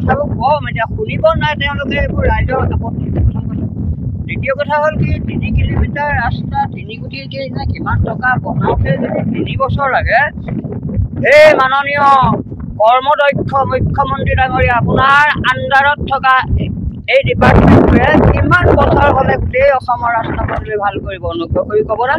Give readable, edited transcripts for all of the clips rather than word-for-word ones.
কথাবোৰ কম এতিয়া শুনিব নাই তেওঁলোকে এইবোৰ ৰাইজৰ আপত্তি প্ৰথম কথা দ্বিতীয় কথা হ'ল কি 3 কিলোমিটাৰ ৰাস্তা 3 কোটি কিমান টকা বনাওঁতে যদি 3 বছৰ লাগে এই মাননীয় কৰ্মদক্ষ মুখ্যমন্ত্ৰী ডাঙৰীয়া আপোনাৰ আণ্ডাৰত থকা এই ডিপাৰ্টমেণ্টটোৱে কিমান বছৰ হ'লে গোটেই অসমৰ ৰাস্তা পদূলি ভাল কৰিব অনুগ্ৰহ কৰি ক'ব না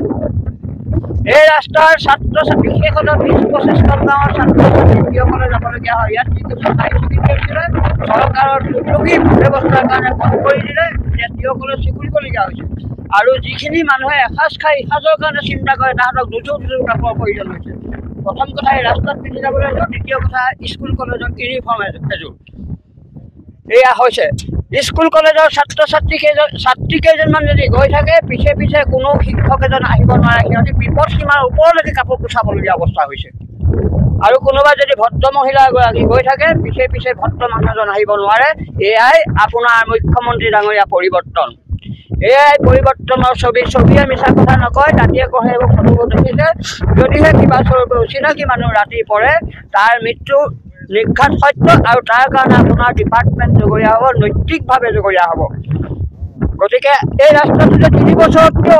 এই ৰাস্তাৰ ছাত্ৰ ছাত্ৰী বিশেষত 20-25খন গাঁৱৰ ছাত্ৰ ছাত্ৰীসকলে যাবলগীয়া হয় ইয়াত যিটো চৰকাৰী স্বীকৃতি হৈছিলে চৰকাৰৰ দুৰ্যোগী ব্যৱস্থাৰ কাৰণে বন্ধ কৰি দিলে যিসকলে স্বীকৰিবলগীয়া হৈছে আৰু যিখিনি মানুহে এসাঁজ খাই ইসাঁজৰ কাৰণে চিন্তা কৰে তাহাঁতক দুযোৰ কাপোৰৰ প্ৰয়োজন হৈছে প্ৰথম কথা এই ৰাস্তাত পিন্ধি যাবলৈ এযোৰ দ্বিতীয় কথা স্কুল কলেজৰ ইউনিফৰ্ম এযোৰ এয়া হৈছে স্কুল কলেজৰ ছাত্ৰী কেইজনমান যদি গৈ থাকে পিছে পিছে কোনো শিক্ষক এজন আহিব নোৱাৰে সিহঁতি বিপদ সীমাৰ ওপৰলৈকে কাপোৰ কোচাবলগীয়া অৱস্থা হৈছে আৰু কোনোবা যদি ভদ্ৰ মহিলা এগৰাকী গৈ থাকে পিছে পিছে ভদ্ৰ মানুহ এজন আহিব নোৱাৰে এয়াই আপোনাৰ মুখ্যমন্ত্ৰী ডাঙৰীয়া পৰিৱৰ্তন এয়াই পৰিৱৰ্তনৰ ছবিয়ে মিছা কথা নকয় তাতিয়ে কয় এইবোৰ ফটোবোৰ দেখিছে যদিহে কিবা স্বৰূপে অচিনাকি মানুহ ৰাতি পৰে তাৰ মৃত্যু নিঘাত সত্য আৰু তাৰ কাৰণে আপোনাৰ ডিপাৰ্টমেণ্ট জগৰীয়া হ'ব নৈতিকভাৱে জগৰীয়া হ'ব গতিকে এই ৰাস্তাটোতে 3 বছৰতকৈ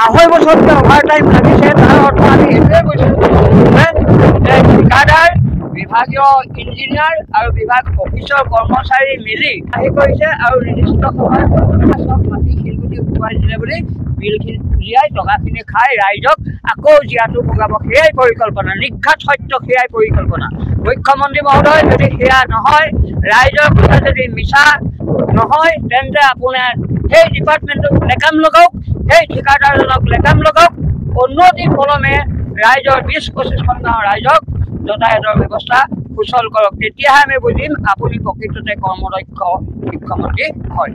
আঢ়ৈ বছৰতকৈ অভাৰ টাইম লাগিছে তাৰ অৰ্থ আমি এইটোৱে কৈছোঁ যে ঠিকাদাৰ বিভাগীয় ইঞ্জিনিয়াৰ আৰু বিভাগ অফিচৰ কৰ্মচাৰী মিলি আহি কৰিছে আৰু নিৰ্দিষ্ট সময়ত চব মাটি শিলগুটি উঠুৱাই দিলে বুলি বিলখিনি উলিয়াই টকাখিনি খাই ৰাইজক আকৌ জীয়াটো ভোগাব সেয়াই পৰিকল্পনা নিঘাত সত্য সেয়াই পৰিকল্পনা মুখ্যমন্ত্ৰী মহোদয় যদি সেয়া নহয় ৰাইজৰ কথা যদি মিছা নহয় তেন্তে আপোনাৰ সেই ডিপাৰ্টমেণ্টক লেকাম লগাওক সেই ঠিকাদাৰজনক লেকাম লগাওক অন্যতি পলমে ৰাইজৰ 20-25খন গাঁৱৰ ৰাইজক যাতায়াতৰ ব্যৱস্থা সুচল কৰক তেতিয়াহে আমি বুজিম আপুনি প্ৰকৃততে কৰ্মদক্ষ মুখ্যমন্ত্ৰী হয়